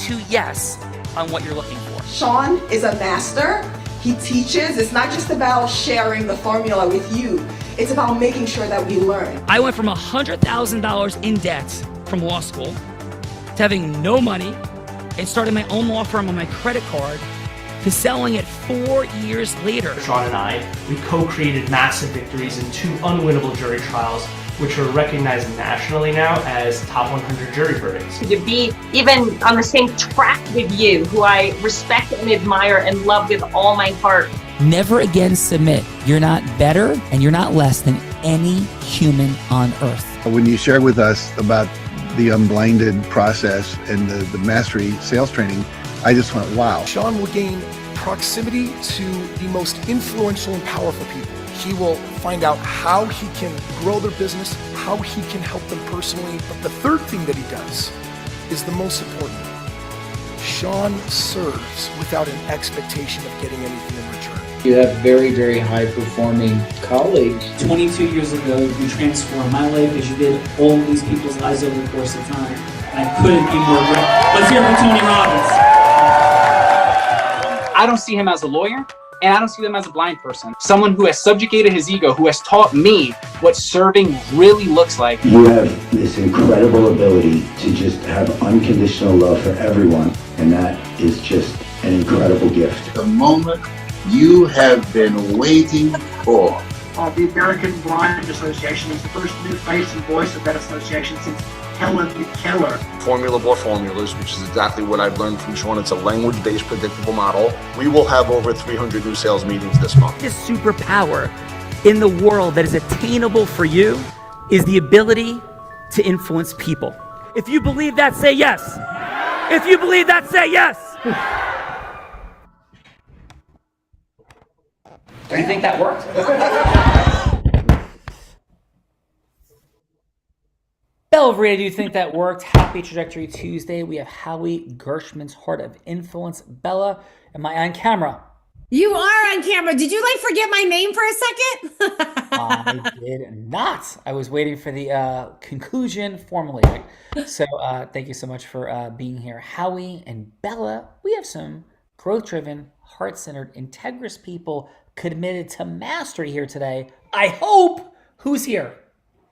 to yes on what you're looking for. Sean is a master. He teaches. It's not just about sharing the formula with you. It's about making sure that we learn. I went from $100,000 in debt from law school to having no money and starting my own law firm on my credit card to selling it 4 years later. Sean and I, we co-created massive victories in 2 unwinnable jury trials, which are recognized nationally now as top 100 jury verdicts. To be even on the same track with you, who I respect and admire and love with all my heart. Never again submit. You're not better and you're not less than any human on earth. When you shared with us about the unblinded process and the mastery sales training, I just went, wow. Sean will gain proximity to the most influential and powerful people. He will find out how he can grow their business, how he can help them personally. But the third thing that he does is the most important. Sean serves without an expectation of getting anything in return. You have very, very high-performing colleagues. 22 years ago, you transformed my life as you did all these people's lives over the course of time. I couldn't be more grateful. Let's hear from Tony Robbins. I don't see him as a lawyer, and I don't see him as a blind person. Someone who has subjugated his ego, who has taught me what serving really looks like. You have this incredible ability to just have unconditional love for everyone, and that is just an incredible gift. The moment you have been waiting for. The American Blind Association is the first new face and voice of that association since Helen Keller. Formula for formulas, which is exactly what I've learned from Sean. It's a language-based predictable model. We will have over 300 new sales meetings this month. This superpower in the world that is attainable for you is the ability to influence people. If you believe that, say yes. If you believe that, say yes. Do you think that worked? Belvedere, do you think that worked? Happy Trajectory Tuesday. We have Howie Gershman's Heart of Influence. Bella, am I on camera? You are on camera. Did you forget my name for a second? I did not. I was waiting for the conclusion formulating. So thank you so much for being here. Howie and Bella, we have some growth-driven, heart-centered, integrous people committed to mastery here today. I hope. Who's here?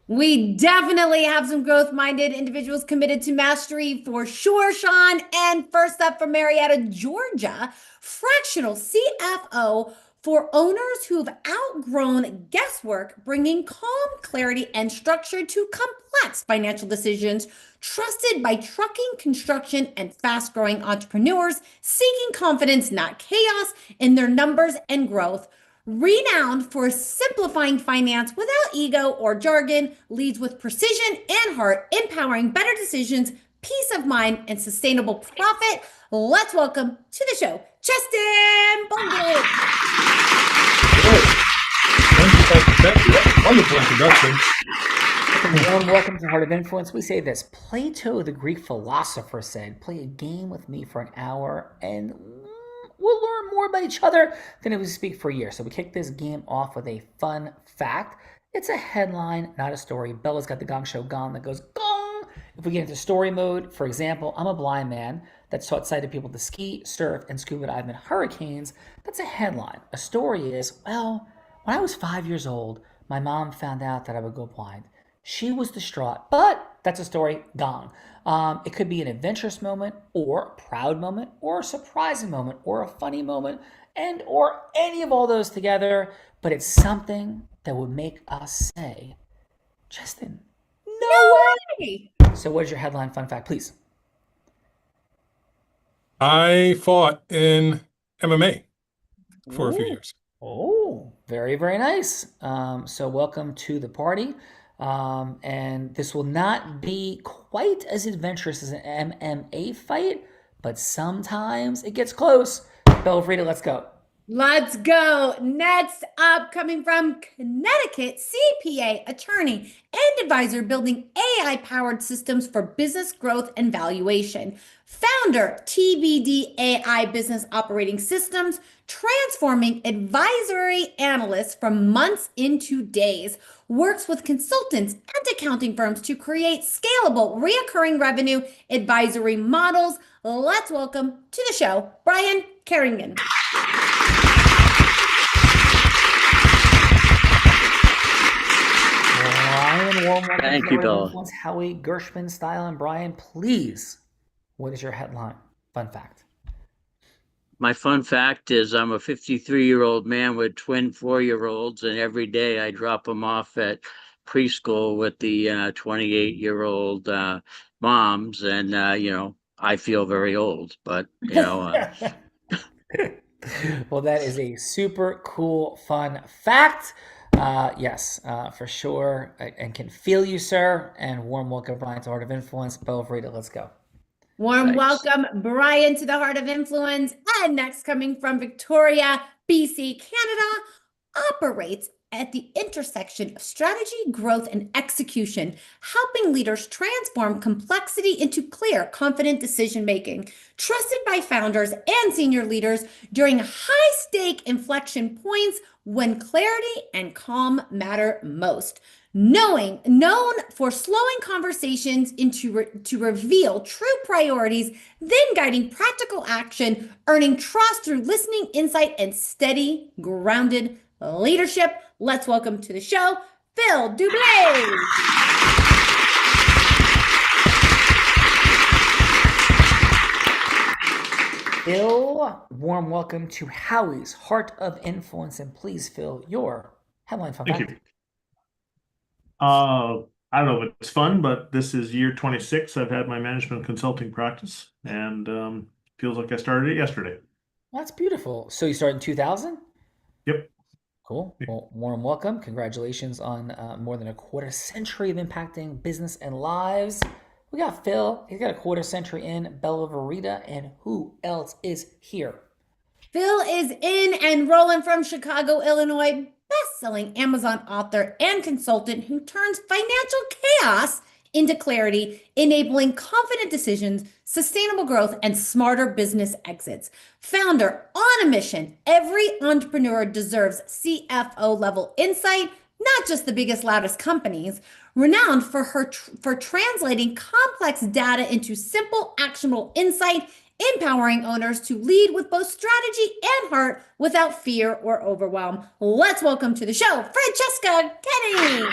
We definitely have some growth-minded individuals committed to mastery for sure, Sean. And first up from Marietta, Georgia, fractional CFO for owners who've outgrown guesswork, bringing calm, clarity, and structure to complex financial decisions, trusted by trucking, construction, and fast-growing entrepreneurs seeking confidence, not chaos, in their numbers and growth. Renowned for simplifying finance without ego or jargon, leads with precision and heart, empowering better decisions, peace of mind, and sustainable profit. Let's welcome to the show, Justin Bungett. Thank you. Wonderful introduction. Welcome to Heart of Influence. We say this: Plato, the Greek philosopher, said, "Play a game with me for an hour and we'll learn more about each other than if we speak for a year." So we kick this game off with a fun fact. It's a headline, not a story. Bella's got the Gong Show gong that goes gong. If we get into story mode, for example, I'm a blind man that's taught sighted people to ski, surf, and scuba dive in hurricanes. That's a headline. A story is, well, when I was 5 years old, my mom found out that I would go blind. She was distraught, but that's a story, gong. It could be an adventurous moment or a proud moment or a surprising moment or a funny moment and or any of all those together, but it's something that would make us say, Justin, no way. So what is your headline fun fact, please? I fought in MMA for a few years. Oh, very, very nice. So welcome to the party. And this will not be quite as adventurous as an MMA fight, but sometimes it gets close. Belvrita, let's go. Let's go. Next up, coming from Connecticut, CPA, attorney, and advisor building AI-powered systems for business growth and valuation. Founder, TBD AI Business Operating Systems, transforming advisory analysts from months into days. Works with consultants and accounting firms to create scalable, reoccurring revenue advisory models. Let's welcome to the show, Brian Carrigan. Thank you, Bill. Howie Gershman style. And Brian, please, what is your headline? Fun fact. My fun fact is I'm a 53-year-old man with twin 4-year-olds, and every day I drop them off at preschool with the 28-year-old moms, and I feel very old, but Well, that is a super cool, fun fact. Yes, for sure. And can feel you, sir. And warm welcome, Brian, to Heart of Influence. Bo, Rita, let's go. Warm welcome, Brian, to the Heart of Influence. And next, coming from Victoria, BC, Canada, operates at the intersection of strategy, growth, and execution, helping leaders transform complexity into clear, confident decision-making. Trusted by founders and senior leaders during high-stake inflection points when clarity and calm matter most. Known for slowing conversations to reveal true priorities, then guiding practical action, earning trust through listening, insight, and steady, grounded leadership. Let's welcome to the show, Phil Dublé. Phil, warm welcome to Howie's Heart of Influence. And please, Phil, your headline fun fact. Thank you. I don't know if it's fun, but this is year 26. I've had my management consulting practice, and feels like I started it yesterday. That's beautiful. So you started in 2000? Yep. Cool. Well, warm welcome. Congratulations on more than a quarter century of impacting business and lives. We got Phil. He's got a quarter century in. Bella Verita. And who else is here? Phil is in and rolling from Chicago, Illinois. Best-selling Amazon author and consultant who turns financial chaos into clarity, enabling confident decisions, sustainable growth, and smarter business exits. Founder on a mission, every entrepreneur deserves CFO-level insight, not just the biggest, loudest companies. Renowned for translating complex data into simple, actionable insight, empowering owners to lead with both strategy and heart without fear or overwhelm. Let's welcome to the show, Francesca Kenny.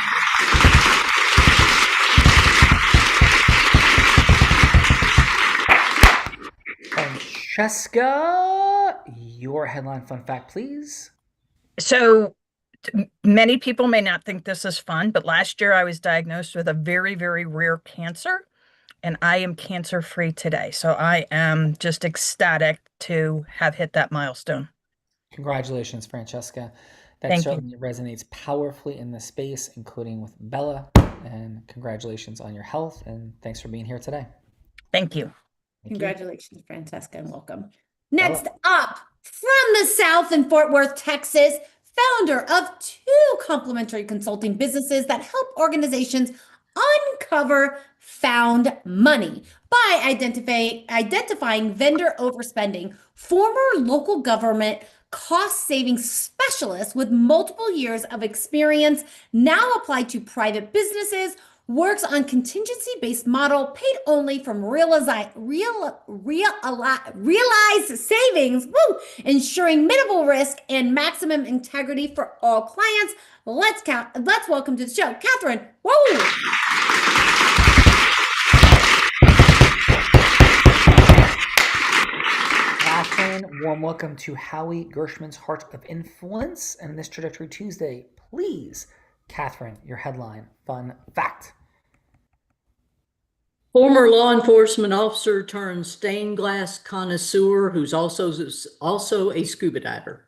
Francesca, your headline fun fact, please. So many people may not think this is fun, but last year I was diagnosed with a very, very rare cancer. And I am cancer-free today. So I am just ecstatic to have hit that milestone. Congratulations, Francesca. That Thank certainly resonates powerfully in this space, including with Bella. And congratulations on your health. And thanks for being here today. Thank you. Congratulations, Francesca, and welcome. Next up, from the South in Fort Worth, Texas, founder of 2 complementary consulting businesses that help organizations uncover found money by identifying vendor overspending. Former local government cost-saving specialist with multiple years of experience, now applied to private businesses, works on contingency-based model paid only from realized savings, ensuring minimal risk and maximum integrity for all clients. Let's welcome to the show, Catherine. Catherine, warm welcome to Howie Gershman's Heart of Influence. And this Trajectory Tuesday, please, Catherine, your headline fun fact. Former law enforcement officer turned stained glass connoisseur who's also a scuba diver.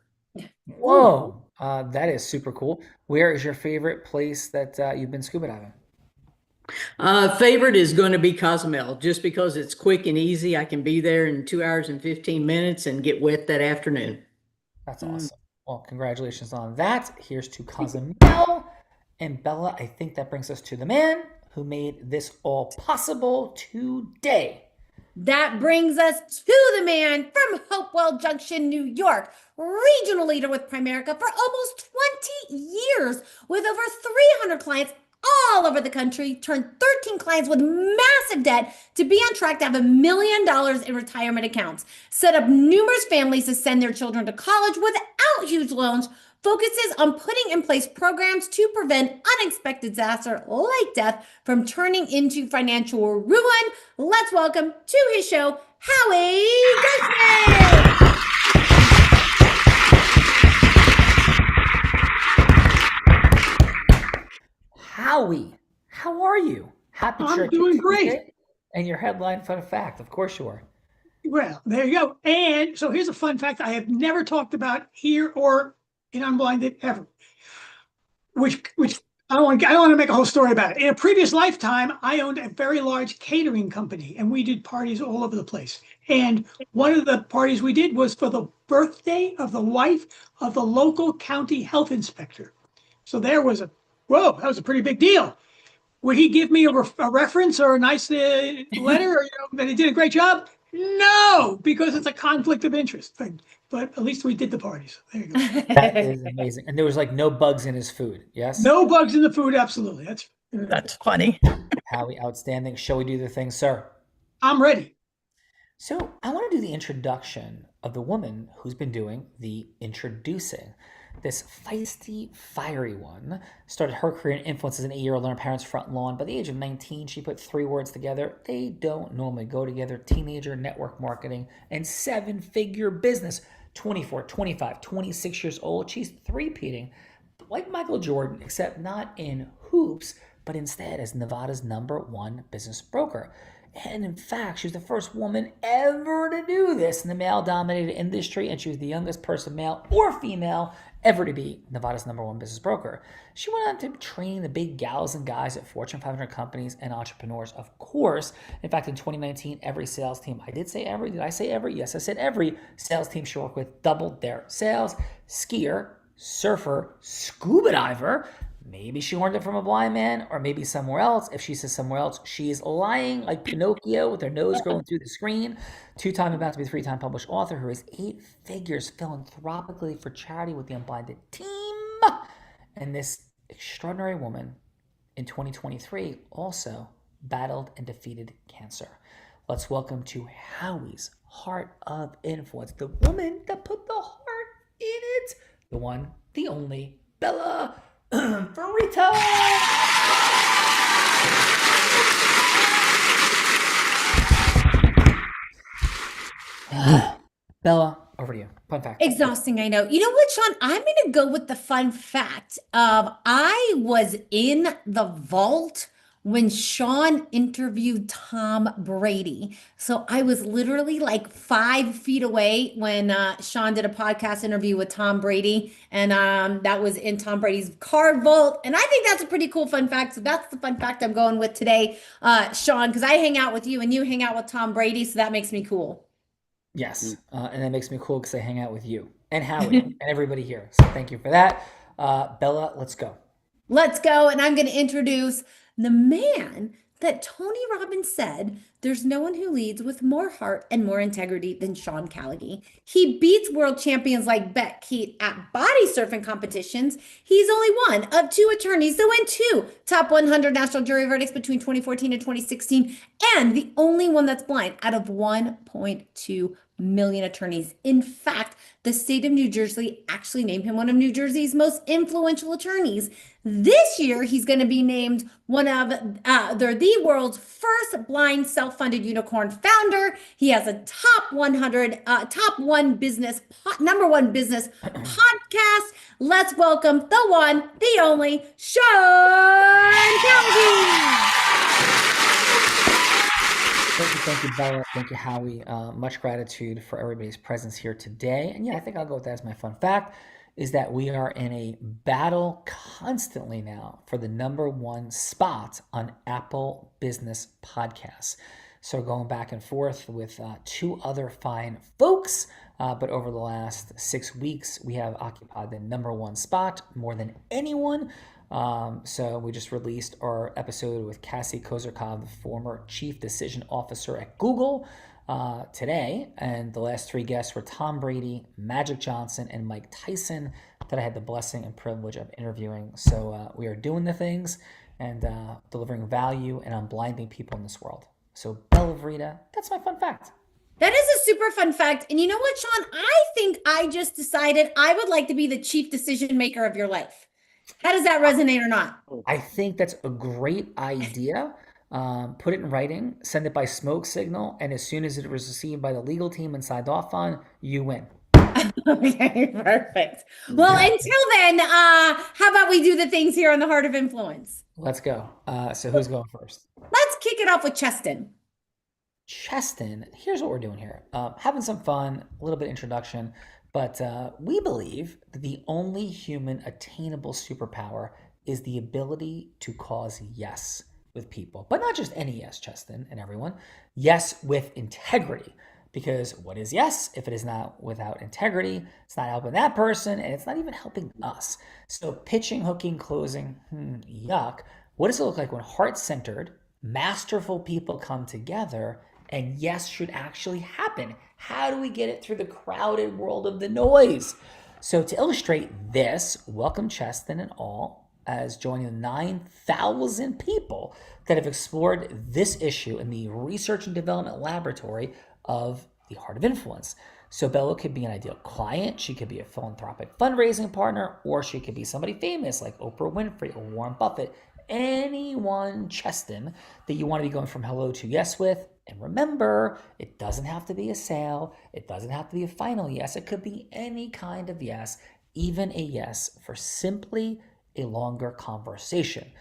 Whoa, that is super cool. Where is your favorite place that you've been scuba diving? Favorite is going to be Cozumel, just because it's quick and easy. I can be there in 2 hours and 15 minutes and get wet that afternoon. That's awesome. Well, congratulations on that. Here's to Cozumel and Bella. I think that brings us to the man who made this all possible today. That brings us to the man from Hopewell Junction, New York, regional leader with Primerica for almost 20 years, with over 300 clients all over the country, turned 13 clients with massive debt to be on track to have $1 million in retirement accounts, set up numerous families to send their children to college without huge loans, focuses on putting in place programs to prevent unexpected disaster like death from turning into financial ruin. Let's welcome to his show, Howie Gershman. Howie, how are you? Happy I'm Church doing great. Tuesday. And your headline fun fact, of course you are. Well, there you go. And so here's a fun fact I have never talked about here or in Unblinded ever, which I don't want to make a whole story about it. In a previous lifetime, I owned a very large catering company, and we did parties all over the place. And one of the parties we did was for the birthday of the wife of the local county health inspector. So there was that was a pretty big deal. Would he give me a reference or a nice letter, or that he did a great job? No, because it's a conflict of interest thing. But at least we did the parties. There you go. That is amazing. And there was like no bugs in his food, yes? No bugs in the food, absolutely. That's funny. Howie, outstanding. Shall we do the thing, sir? I'm ready. So I want to do the introduction of the woman who's been doing the introducing. This feisty, fiery one started her career in influence as an 8-year-old on her parents' front lawn. By the age of 19, she put 3 words together. They don't normally go together. Teenager, network marketing, and 7-figure business. 24, 25, 26 years old. She's three-peating like Michael Jordan, except not in hoops, but instead as Nevada's #1 business broker. And in fact, she was the first woman ever to do this in the male-dominated industry, and she was the youngest person, male or female, ever to be Nevada's #1 business broker. She went on to training the big gals and guys at Fortune 500 companies and entrepreneurs, of course. In fact, in 2019, every sales team, I did say every, did I say every? Yes, I said every sales team she worked with doubled their sales. Skier, surfer, scuba diver. Maybe she learned it from a blind man, or maybe somewhere else. If she says somewhere else, she's lying like Pinocchio with her nose going through the screen. 2-time, about to be 3-time published author who has 8 figures philanthropically for charity with the Unblinded team. And this extraordinary woman in 2023 also battled and defeated cancer. Let's welcome to Howie's Heart of Influence, the woman that put the heart in it, the one, the only, Bella Burrito. Bella, over to you. Fun fact. Exhausting, I know. You know what, Sean? I'm going to go with the fun fact of I was in the vault when Sean interviewed Tom Brady. So I was literally like 5 feet away when Sean did a podcast interview with Tom Brady. And that was in Tom Brady's card vault. And I think that's a pretty cool fun fact. So that's the fun fact I'm going with today, Sean, because I hang out with you and you hang out with Tom Brady. So that makes me cool. Yes. And that makes me cool because I hang out with you and Howie and everybody here. So thank you for that. Bella, let's go. Let's go. And I'm going to introduce the man that Tony Robbins said there's no one who leads with more heart and more integrity than Sean Callagy. He beats world champions like Beck Keat at body surfing competitions. He's only one of 2 attorneys to win 2 top 100 national jury verdicts between 2014 and 2016, and the only one that's blind out of 1.2 million attorneys. In fact, the state of New Jersey actually named him one of New Jersey's most influential attorneys. This year, he's going to be named one of the world's first blind self-funded unicorn founder. He has a top 1 business podcast. Let's welcome the one, the only, Sean Callagy. Thank you, Bella. Thank you, Howie. Much gratitude for everybody's presence here today. And yeah, I think I'll go with that as my fun fact, is that we are in a battle constantly now for the #1 spot on Apple Business Podcasts. So going back and forth with two other fine folks. But over the last 6 weeks, we have occupied the #1 spot more than anyone. So we just released our episode with Cassie Kozyrkov, the former chief decision officer at Google, today. And the last 3 guests were Tom Brady, Magic Johnson, and Mike Tyson that I had the blessing and privilege of interviewing. So we are doing the things and delivering value and unblinding people in this world. So Bella Vreda, that's my fun fact. That is a super fun fact. And you know what, Sean? I think I just decided I would like to be the chief decision maker of your life. How does that resonate or not? I think that's a great idea. Put it in writing, send it by smoke signal, and as soon as it was received by the legal team and signed off on, you win. Okay, perfect. Well, until then, how about we do the things here on the Heart of Influence? Let's go. So who's going first? Let's kick it off with Cheston. Cheston, here's what we're doing here. Having some fun, a little bit of introduction, but we believe that the only human attainable superpower is the ability to cause yes with people. But not just any yes, Cheston and everyone. Yes with integrity. Because what is yes if it is not without integrity? It's not helping that person, and it's not even helping us. So pitching, hooking, closing, yuck. What does it look like when heart-centered, masterful people come together and yes should actually happen? How do we get it through the crowded world of the noise? So to illustrate this, welcome Cheston and all as joining the 9,000 people that have explored this issue in the research and development laboratory of the Heart of Influence. So Bella could be an ideal client, she could be a philanthropic fundraising partner, or she could be somebody famous like Oprah Winfrey or Warren Buffett. Anyone, Cheston, that you want to be going from hello to yes with. And remember, it doesn't have to be a sale. It doesn't have to be a final yes. It could be any kind of yes, even a yes for simply a longer conversation.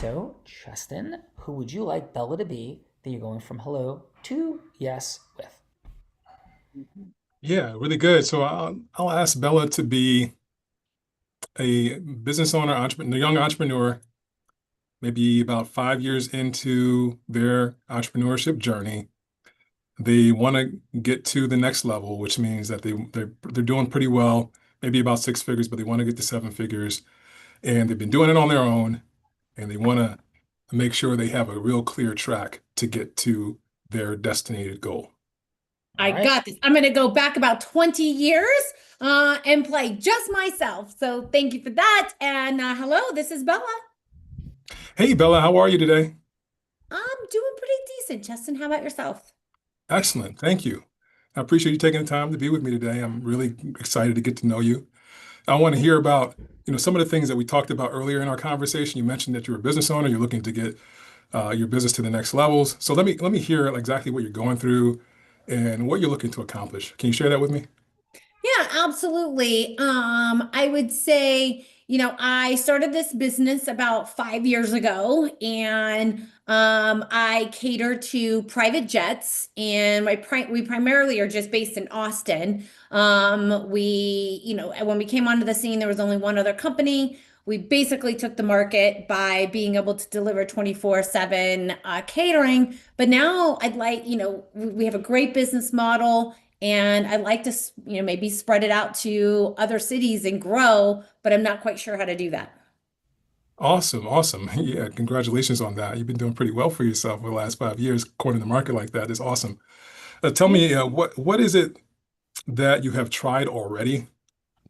So, Cheston, who would you like Bella to be that you're going from hello to yes with? Yeah, really good. So I'll ask Bella to be a business owner, entrepreneur, young entrepreneur, maybe about 5 years into their entrepreneurship journey. They want to get to the next level, which means that they're doing pretty well, maybe about 6 figures, but they want to get to 7 figures. And they've been doing it on their own, and they want to make sure they have a real clear track to get to their destinated goal. I got this. I'm going to go back about 20 years and play just myself. So thank you for that. And hello, this is Bella. Hey, Bella, how are you today? I'm doing pretty decent. Cheston, how about yourself? Excellent. Thank you. I appreciate you taking the time to be with me today. I'm really excited to get to know you. I want to hear about, some of the things that we talked about earlier in our conversation. You mentioned that you're a business owner. You're looking to get your business to the next levels. So let me hear exactly what you're going through and what you're looking to accomplish. Can you share that with me? Yeah, absolutely. I would say, I started this business about 5 years ago, and I cater to private jets, and we primarily are just based in Austin. When we came onto the scene, there was only one other company. We basically took the market by being able to deliver 24/7 catering. But now we have a great business model, and I'd like to, maybe spread it out to other cities and grow, but I'm not quite sure how to do that. Awesome. Awesome. Yeah. Congratulations on that. You've been doing pretty well for yourself for the last 5 years, cornering the market like that is awesome. Tell me, what is it that you have tried already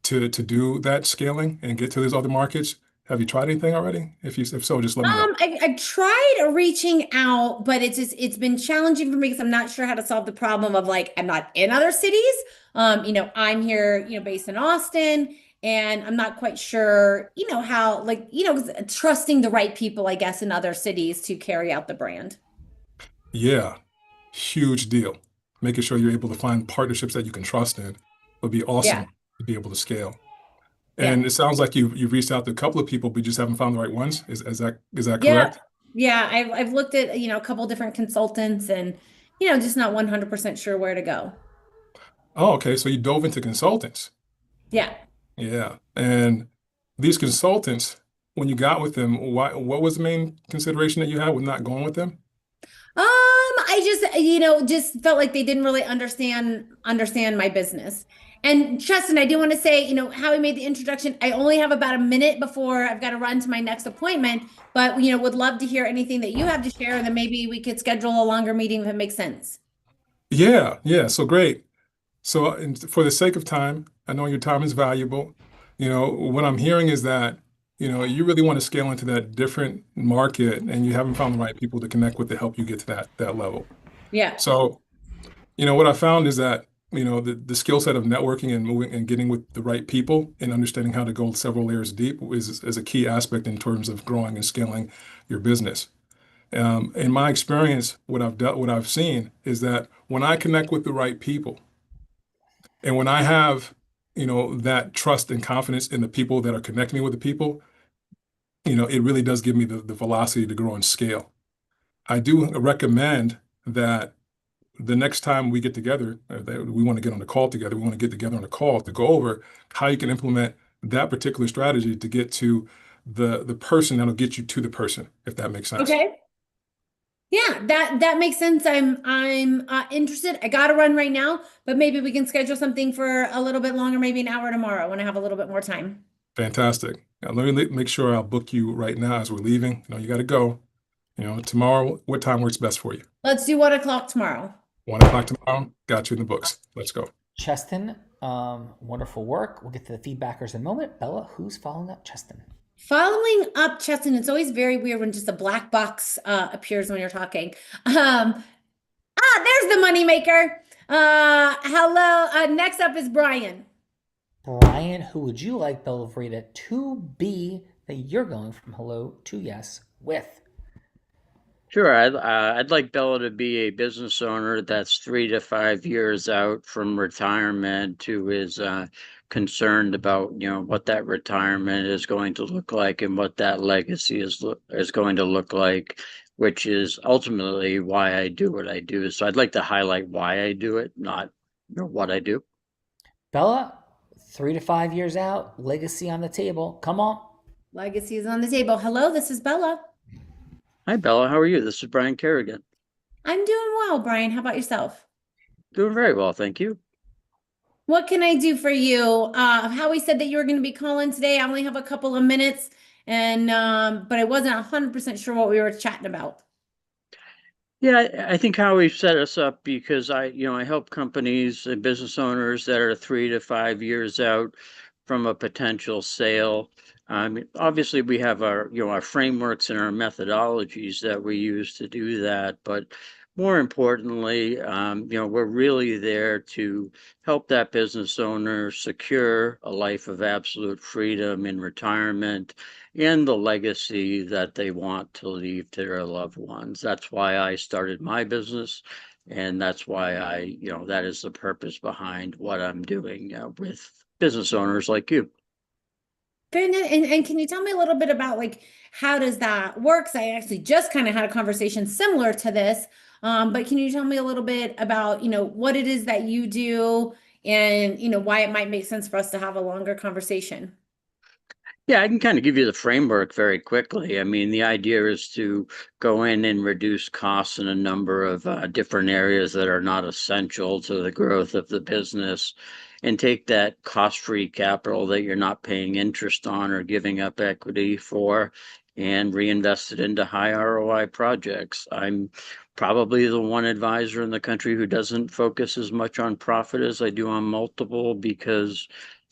to do that scaling and get to those other markets? Have you tried anything already? If so, just let me know. I tried reaching out, but it's been challenging for me because I'm not sure how to solve the problem of I'm not in other cities. I'm here, based in Austin, and I'm not quite sure, how trusting the right people, I guess, in other cities to carry out the brand. Yeah, huge deal. Making sure you're able to find partnerships that you can trust in would be awesome to be able to scale. And it sounds like you've reached out to a couple of people, but you just haven't found the right ones. Is that correct? Yeah. I've looked at, a couple different consultants and, just not 100% sure where to go. Oh, okay. So you dove into consultants. Yeah. Yeah. And these consultants, when you got with them, what was the main consideration that you had with not going with them? I just, just felt like they didn't really understand my business. And Justin, I do want to say, how we made the introduction. I only have about a minute before I've got to run to my next appointment, but would love to hear anything that you have to share, and then maybe we could schedule a longer meeting if it makes sense. Yeah, yeah. So great. So for the sake of time, I know your time is valuable. What I'm hearing is that, you really want to scale into that different market and you haven't found the right people to connect with to help you get to that level. Yeah. So, what I found is that, the skill set of networking and moving and getting with the right people and understanding how to go several layers deep is a key aspect in terms of growing and scaling your business. In my experience, what I've seen is that when I connect with the right people, and when I have, that trust and confidence in the people that are connecting me with the people, it really does give me the velocity to grow and scale. I do recommend that the next time we get together, that we want to get on a call together, we want to get together on a call to go over how you can implement that particular strategy to get to the person that'll get you to the person, if that makes sense. Okay. Yeah, that makes sense. I'm interested. I got to run right now, but maybe we can schedule something for a little bit longer, maybe an hour tomorrow when I have a little bit more time. Fantastic. Now, let me make sure I'll book you right now as we're leaving. You got to go. Tomorrow, what time works best for you? Let's do 1 o'clock tomorrow. 1 o'clock tomorrow. Got you in the books. Let's go. Cheston, wonderful work. We'll get to the feedbackers in a moment. Bella, who's following up Cheston? Following up Cheston, it's always very weird when just a black box appears when you're talking. There's the moneymaker. Hello. Next up is Brian. Brian, who would you like Bella Frida to be that you're going from hello to yes with? Sure. I'd like Bella to be a business owner that's 3 to 5 years out from retirement, who is concerned about what that retirement is going to look like and what that legacy is going to look like, which is ultimately why I do what I do. So I'd like to highlight why I do it, not what I do. Bella, 3 to 5 years out, legacy on the table. Come on. Legacy is on the table. Hello, this is Bella. Hi, Bella. How are you? This is Brian Kerrigan. I'm doing well, Brian. How about yourself? Doing very well, thank you. What can I do for you? Howie said that you were going to be calling today. I only have a couple of minutes, and but I wasn't 100% sure what we were chatting about. Yeah, I think Howie set us up because I help companies and business owners that are 3 to 5 years out from a potential sale. Obviously, we have our frameworks and our methodologies that we use to do that, but more importantly, we're really there to help that business owner secure a life of absolute freedom in retirement and the legacy that they want to leave to their loved ones. That's why I started my business, and that's why that is the purpose behind what I'm doing with business owners like you. And can you tell me a little bit about how does that work? I actually just kind of had a conversation similar to this, but can you tell me a little bit about what it is that you do and why it might make sense for us to have a longer conversation? Yeah, I can kind of give you the framework very quickly. I mean, the idea is to go in and reduce costs in a number of different areas that are not essential to the growth of the business, and take that cost-free capital that you're not paying interest on or giving up equity for and reinvest it into high ROI projects. I'm probably the one advisor in the country who doesn't focus as much on profit as I do on multiple, because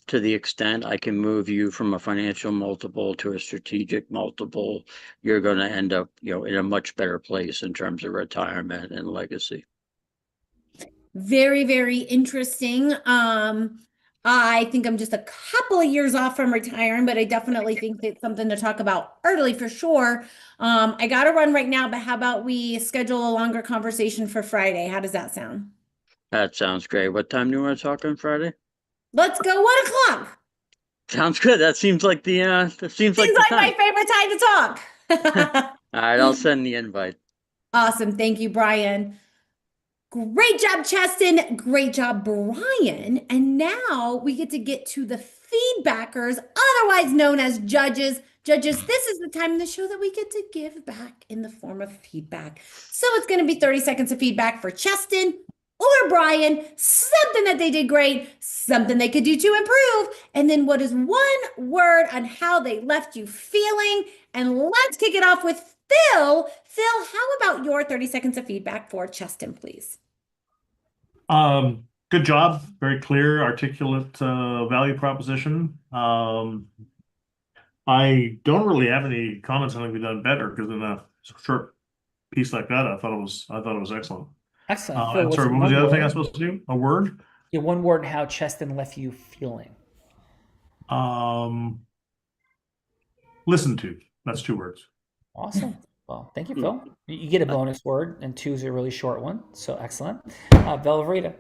to the extent I can move you from a financial multiple to a strategic multiple, you're going to end up, in a much better place in terms of retirement and legacy. Very, very interesting. I think I'm just a couple of years off from retiring, but I definitely think it's something to talk about early for sure. I got to run right now, but how about we schedule a longer conversation for Friday? How does that sound? That sounds great. What time do you want to talk on Friday? Let's go 1 o'clock. Sounds good. That seems like the Seems like my favorite time to talk. All right, I'll send the invite. Awesome. Thank you, Brian. Great job, Cheston. Great job, Brian. And now we get to the feedbackers, otherwise known as judges. Judges, this is the time in the show that we get to give back in the form of feedback. So it's going to be 30 seconds of feedback for Cheston or Brian, something that they did great, something they could do to improve, and then what is one word on how they left you feeling. And let's kick it off with Phil. Phil, how about your 30 seconds of feedback for Cheston, please? Good job. Very clear, articulate value proposition. I don't really have any comments on it we've done better, because in a short piece like that, I thought it was excellent. Excellent. Phil, Sorry, what was the other thing I was supposed to do? A word? Yeah, one word, how Cheston left you feeling. Listen to. That's 2 words. Awesome. Well, thank you, Phil. You get a bonus word, and 2 is a really short one. So excellent. Velveeta.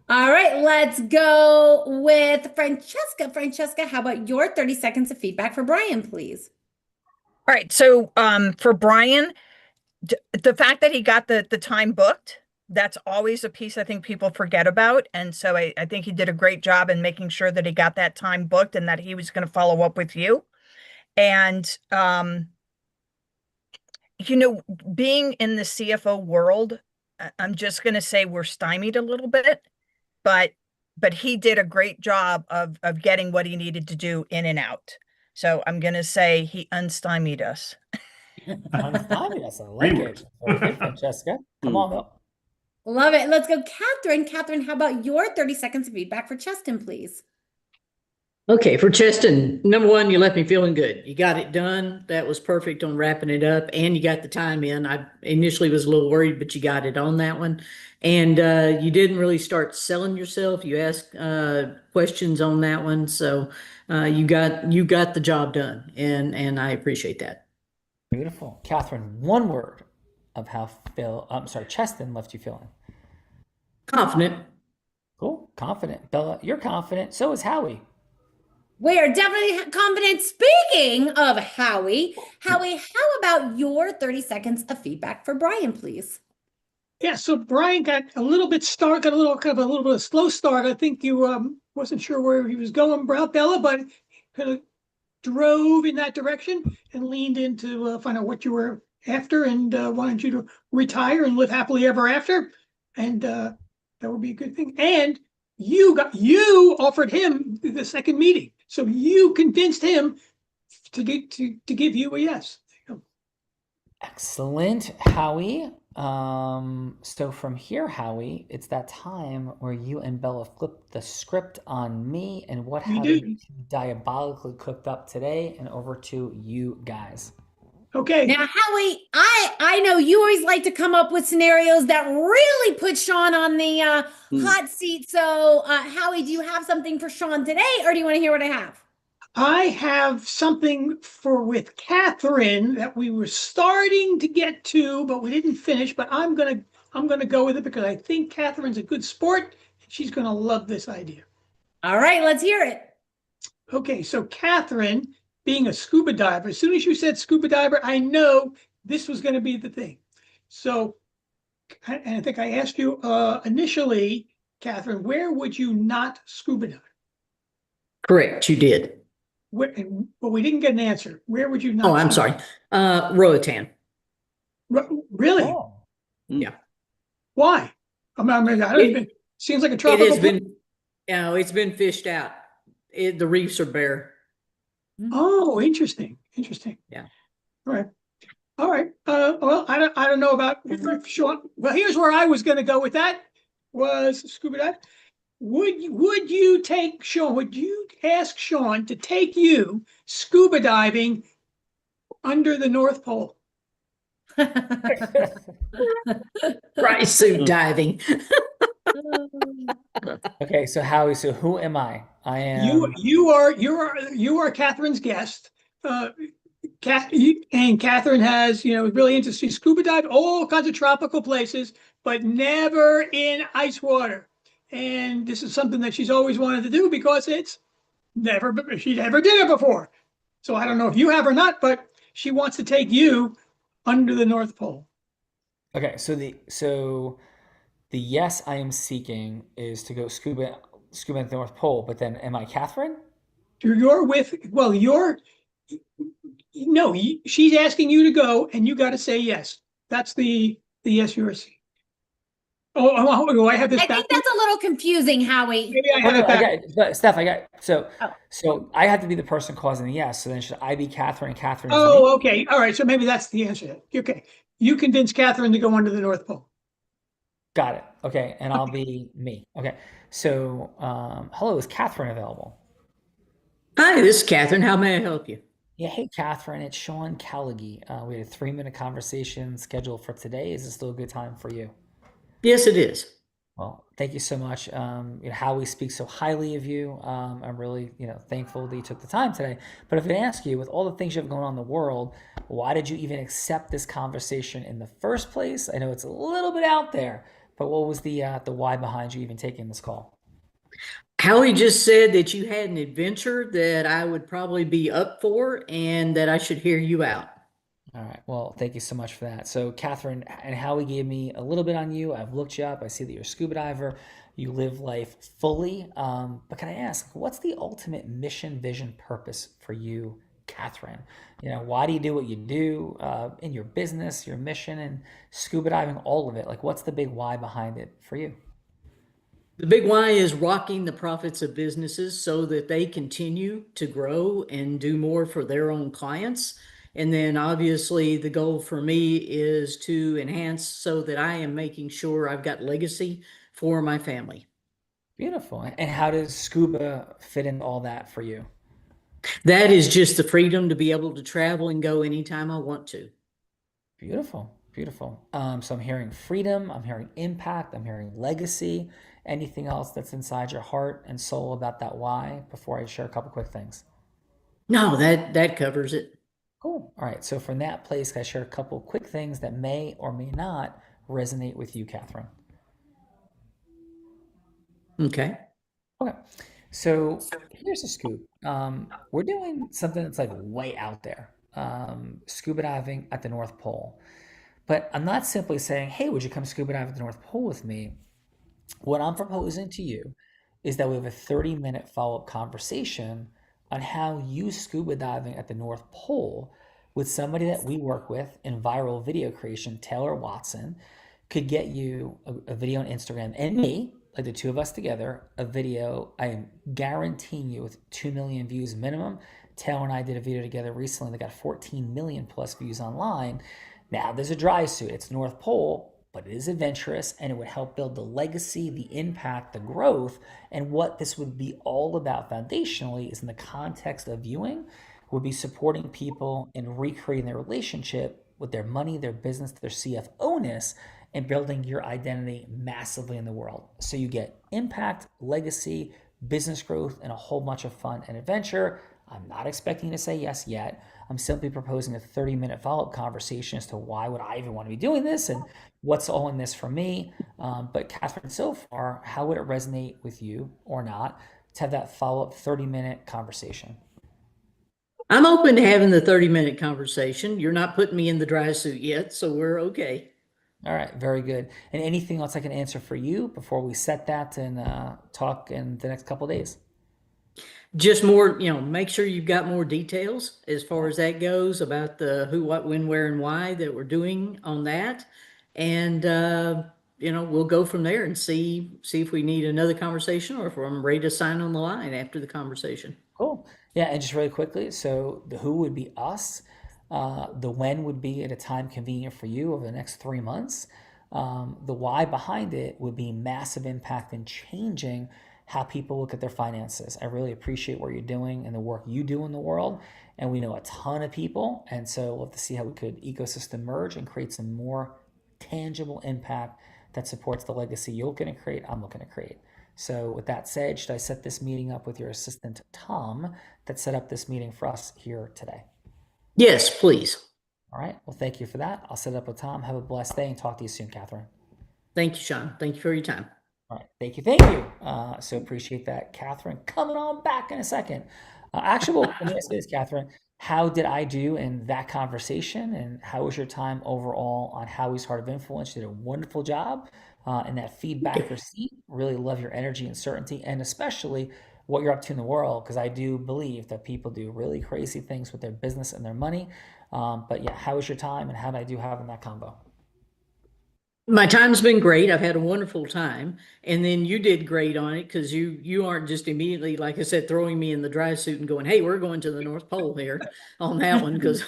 All right, let's go with Francesca. Francesca, how about your 30 seconds of feedback for Brian, please? All right. So for Brian, the fact that he got the time booked, that's always a piece I think people forget about. And so I think he did a great job in making sure that he got that time booked and that he was going to follow up with you. And, you know, being in the CFO world, I'm just going to say we're stymied a little bit, but he did a great job of getting what he needed to do in and out. So I'm going to say he unstymied us. Unstymied us. I like it. Okay, Francesca. Come on up. Love it. Let's go, Catherine. Catherine, how about your 30 seconds of feedback for Cheston, please? Okay, for Cheston, number one, you left me feeling good. You got it done. That was perfect on wrapping it up, and you got the time in. I initially was a little worried, but you got it on that one. And you didn't really start selling yourself. You asked questions on that one, so you got the job done, and I appreciate that. Beautiful. Catherine, one word of how Cheston left you feeling. Confident. Cool. Confident. Bella, you're confident. So is Howie. We are definitely confident. Speaking of Howie, how about your 30 seconds of feedback for Brian, please? Yeah, so Brian got a little bit kind of a little bit of a slow start. I think you wasn't sure where he was going, Bella, but kind of drove in that direction and leaned in to find out what you were after, and wanted you to retire and live happily ever after, and that would be a good thing. And you offered him the second meeting, so you convinced him to give you a yes. There you go. Excellent, Howie. So from here, Howie, it's that time where you and Bella flip the script on me and what Howie diabolically cooked up today, and over to you guys. Okay. Now, Howie, I know you always like to come up with scenarios that really put Sean on the hot seat. So, Howie, do you have something for Sean today, or do you want to hear what I have? I have something with Catherine that we were starting to get to, but we didn't finish. But I'm gonna go with it because I think Catherine's a good sport, and she's gonna love this idea. All right, let's hear it. Okay, so Catherine, being a scuba diver, as soon as you said scuba diver, I know this was going to be the thing. So, and I think I asked you initially, Catherine, where would you not scuba dive? Correct, you did. But we didn't get an answer. Where would you not? Oh, I'm sorry. Roatan. Really? Oh. Yeah. Why? I mean, I don't even. Seems like a tropical. It has been. It's been fished out. The reefs are bare. Oh, interesting. Yeah. All right. Well, I don't know about Sean. Well, here's where I was going to go with that. Was scuba dive. Would you take Sean? Would you ask Sean to take you scuba diving under the North Pole? Dry suit diving. Okay, so Howie, so who am I? I am. You are Catherine's guest. And Catherine has, really interesting scuba dive, all kinds of tropical places, but never in ice water. And this is something that she's always wanted to do because she never did it before. So I don't know if you have or not, but she wants to take you under the North Pole. Okay, so The yes I am seeking is to go scuba at the North Pole, but then am I Catherine? You're with, well, no, she's asking you to go and you got to say yes. That's the yes you're saying. Oh, I have this I think that's a little confusing, Howie. Maybe I have it back. But Steph, so I have to be the person causing the yes. So then should I be Catherine and Catherine? Oh, okay. All right. So maybe that's the answer. Okay. You convince Catherine to go under the North Pole. Got it. Okay. And I'll be me. Okay. So, hello, is Catherine available? Hi, this is Catherine. How may I help you? Yeah. Hey, Catherine, it's Sean Callaghy. We had a 3-minute conversation scheduled for today. Is this still a good time for you? Yes, it is. Well, thank you so much. Howie speaks so highly of you. I'm really, thankful that you took the time today. But if I ask you, with all the things you have going on in the world, why did you even accept this conversation in the first place? I know it's a little bit out there, but what was the why behind you even taking this call? Howie just said that you had an adventure that I would probably be up for and that I should hear you out. All right. Well, thank you so much for that. So, Catherine and Howie gave me a little bit on you. I've looked you up. I see that you're a scuba diver. You live life fully. But can I ask, what's the ultimate mission, vision, purpose for you, Catherine? Why do you do what you do in your business, your mission, and scuba diving, all of it? Like, what's the big why behind it for you? The big why is rocking the profits of businesses so that they continue to grow and do more for their own clients. And then obviously the goal for me is to enhance so that I am making sure I've got legacy for my family. Beautiful. And how does scuba fit in all that for you? That is just the freedom to be able to travel and go anytime I want to. Beautiful. Beautiful. So I'm hearing freedom, I'm hearing impact, I'm hearing legacy. Anything else that's inside your heart and soul about that why before I share a couple quick things? No, that covers it. Cool. All right. So from that place, can I share a couple quick things that may or may not resonate with you, Catherine? Okay. Okay. So here's a scoop. We're doing something that's like way out there. Scuba diving at the North Pole. But I'm not simply saying, hey, would you come scuba dive at the North Pole with me? What I'm proposing to you is that we have a 30-minute follow-up conversation on how you scuba diving at the North Pole with somebody that we work with in viral video creation, Taylor Watson, could get you a video on Instagram and me, like the two of us together, a video I am guaranteeing you with 2 million views minimum. Taylor and I did a video together recently that got 14 million plus views online. Now there's a dry suit. It's North Pole, but it is adventurous and it would help build the legacy, the impact, the growth. And what this would be all about foundationally is in the context of viewing, would be supporting people in recreating their relationship with their money, their business, their CFO-ness, and building your identity massively in the world. So you get impact, legacy, business growth, and a whole bunch of fun and adventure. I'm not expecting you to say yes yet. I'm simply proposing a 30-minute follow-up conversation as to why would I even want to be doing this and what's all in this for me. But Catherine, so far, how would it resonate with you or not to have that follow-up 30-minute conversation? I'm open to having the 30-minute conversation. You're not putting me in the dry suit yet, so we're okay. All right, very good. And anything else I can answer for you before we set that and talk in the next couple of days? Just more, make sure you've got more details as far as that goes about the who, what, when, where, and why that we're doing on that. And, we'll go from there and see if we need another conversation or if I'm ready to sign on the line after the conversation. Cool. Yeah, and just really quickly, so the who would be us. The when would be at a time convenient for you over the next 3 months. The why behind it would be massive impact in changing how people look at their finances. I really appreciate what you're doing and the work you do in the world. And we know a ton of people. And so we'll have to see how we could ecosystem merge and create some more tangible impact that supports the legacy you're looking to create, I'm looking to create. So with that said, should I set this meeting up with your assistant, Tom, that set up this meeting for us here today? Yes, please. All right. Well, thank you for that. I'll set it up with Tom. Have a blessed day and talk to you soon, Catherine. Thank you, Sean. Thank you for your time. All right. Thank you. Thank you. So appreciate that, Catherine. Coming on back in a second. Actually, let me ask you this, Catherine. How did I do in that conversation? And how was your time overall on Howie's Heart of Influence? You did a wonderful job. in that feedbacker seat. Really love your energy and certainty, and especially what you're up to in the world, because I do believe that people do really crazy things with their business and their money. But yeah, how was your time, and how did I do having that combo? My time's been great. I've had a wonderful time. And then you did great on it because you aren't just immediately, like I said, throwing me in the dry suit and going, hey, we're going to the North Pole here on that one. Because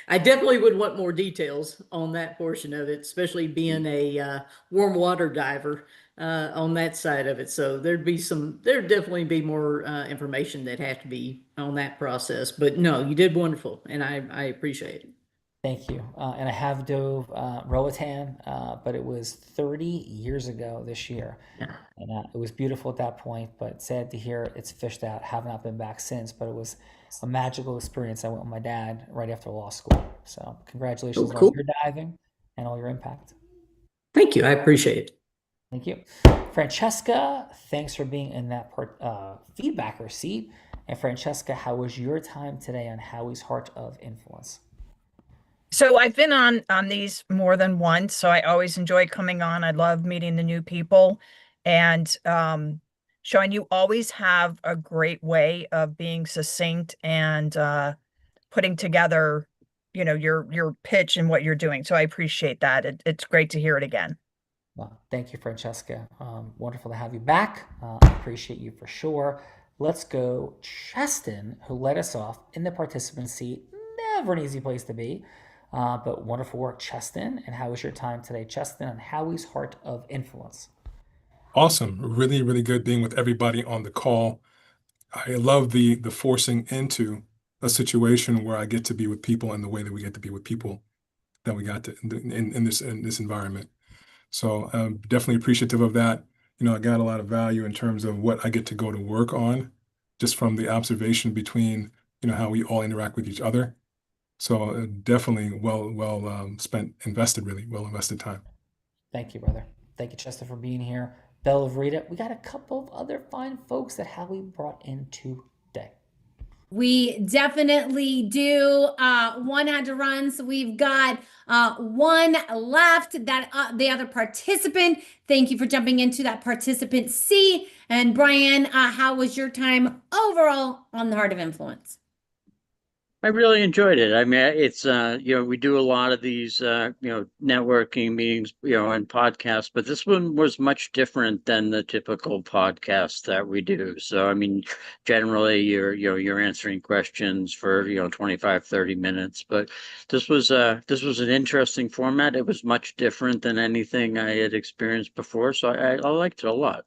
I definitely would want more details on that portion of it, especially being a warm water diver on that side of it. So there'd definitely be more information that had to be on that process. But no, you did wonderful. And I appreciate it. Thank you. And I have dove Roatan, but it was 30 years ago this year. Yeah. And it was beautiful at that point, but sad to hear it's fished out. Have not been back since, but it was a magical experience. I went with my dad right after law school. So congratulations on your diving and all your impact. Thank you. I appreciate it. Thank you. Francesca, thanks for being in that feedbacker seat. And Francesca, how was your time today on Howie's Heart of Influence? So I've been on these more than once, so I always enjoy coming on. I love meeting the new people, and Sean, you always have a great way of being succinct and putting together, your pitch and what you're doing. So I appreciate that. It's great to hear it again. Well, thank you, Francesca. Wonderful to have you back. I appreciate you for sure. Let's go, Cheston, who led us off in the participant seat. Never an easy place to be. But wonderful work, Cheston. And how was your time today, Cheston, on Howie's Heart of Influence? Awesome. Really, really good being with everybody on the call. I love the forcing into a situation where I get to be with people and the way that we get to be with people that we got to in this environment. So I'm definitely appreciative of that. I got a lot of value in terms of what I get to go to work on, just from the observation between, how we all interact with each other. So definitely well invested time. Thank you, brother. Thank you, Chester, for being here. Bella Rita, we got a couple of other fine folks that Howie brought in today. We definitely do. One had to run, so we've got one left. That the other participant. Thank you for jumping into that participant C. And Brian, how was your time overall on the Heart of Influence? I really enjoyed it. I mean, it's, we do a lot of these, networking meetings, and podcasts, but this one was much different than the typical podcast that we do. So, I mean, generally you're answering questions for, 25, 30 minutes, but this was an interesting format. It was much different than anything I had experienced before. So I liked it a lot.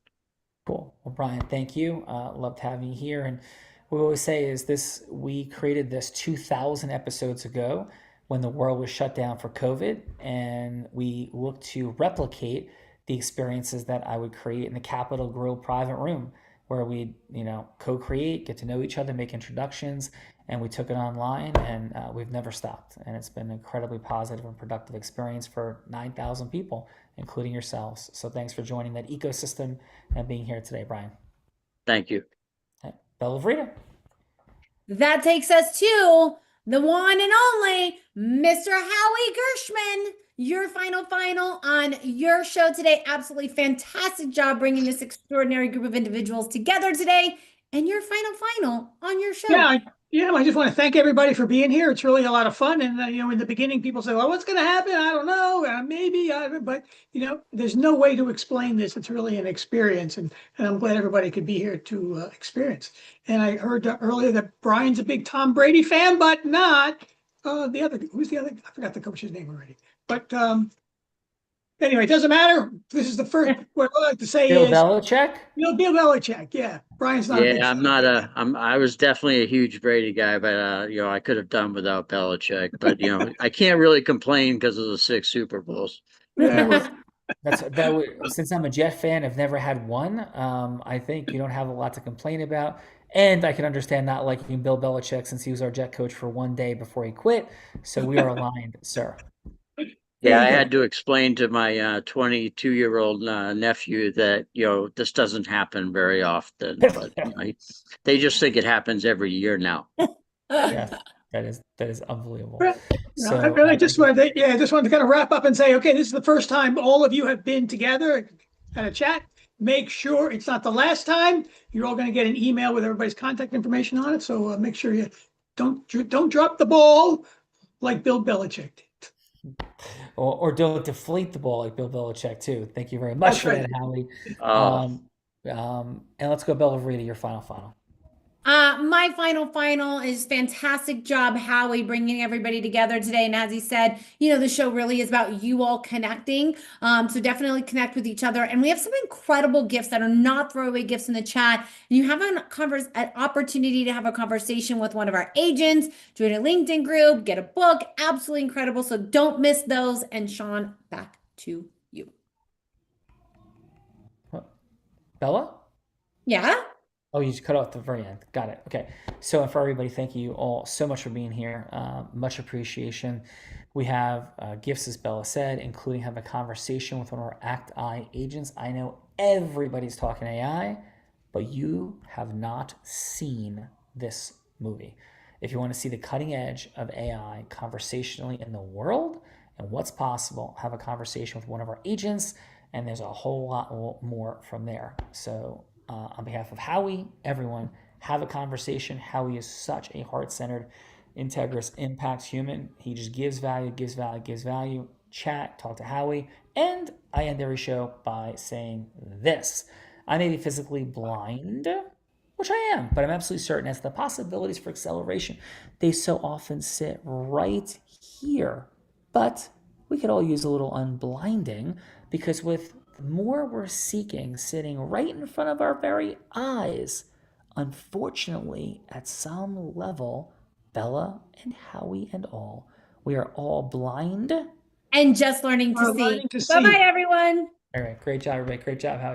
Cool. Well, Brian, thank you. Loved having you here. And what we always say is we created this 2,000 episodes ago when the world was shut down for COVID, and we looked to replicate the experiences that I would create in the Capital Grille private room, where we'd, co-create, get to know each other, make introductions, and we took it online, and we've never stopped. And it's been an incredibly positive and productive experience for 9,000 people, including yourselves. So thanks for joining that ecosystem and being here today, Brian. Thank you. Bella Vrita. That takes us to the one and only Mr. Howie Gershman. Your final on your show today. Absolutely fantastic job bringing this extraordinary group of individuals together today. And your final on your show. Yeah, I just want to thank everybody for being here. It's really a lot of fun. And, in the beginning, people say, well, what's going to happen? I don't know. Maybe. But, there's no way to explain this. It's really an experience. And I'm glad everybody could be here to experience. And I heard earlier that Brian's a big Tom Brady fan, but not the other. Who's the other? I forgot the coach's name already. But anyway, it doesn't matter. This is the first. What I like to say Bill is Belichick. Bill Belichick. Yeah, Brian's not. Yeah, I was definitely a huge Brady guy, but I could have done without Belichick. But I can't really complain because of the 6 Super Bowls. Since I'm a Jet fan, I've never had one. I think you don't have a lot to complain about. And I can understand not liking Bill Belichick since he was our Jet coach for one day before he quit. So we are aligned, sir. Yeah, I had to explain to my 22-year-old nephew that, this doesn't happen very often. But they just think it happens every year now. Yeah. That is unbelievable. Yeah, So I just wanted to kind of wrap up and say, okay, this is the first time all of you have been together at a chat. Make sure it's not the last time. You're all going to get an email with everybody's contact information on it. So make sure you don't drop the ball like Bill Belichick did. or don't deflate the ball like Bill Belichick too. Thank you very much for that, Howie. And let's go, Bella Verita, your final. My final is fantastic job, Howie, bringing everybody together today. And as he said, the show really is about you all connecting. So definitely connect with each other. And we have some incredible gifts that are not throwaway gifts in the chat. And you have an opportunity to have a conversation with one of our agents, join a LinkedIn group, get a book. Absolutely incredible. So don't miss those. And Sean, back to you. Bella? Yeah? Oh, you just cut off the very end. Got it. Okay. So for everybody, thank you all so much for being here. Much appreciation. We have gifts, as Bella said, including having a conversation with one of our ACT-I agents. I know everybody's talking AI, but you have not seen this movie. If you want to see the cutting edge of AI conversationally in the world and what's possible, have a conversation with one of our agents, and there's a whole lot more from there. So on behalf of Howie, everyone, have a conversation. Howie is such a heart-centered, integrous, impact human. He just gives value. Chat, talk to Howie. And I end every show by saying this. I may be physically blind, which I am, but I'm absolutely certain as the possibilities for acceleration, they so often sit right here. But we could all use a little unblinding, because with the more we're seeking sitting right in front of our very eyes, unfortunately, at some level, Bella and Howie and all, we are all blind and just learning to see. Bye-bye, everyone. All right. Great job, everybody. Great job, Howie.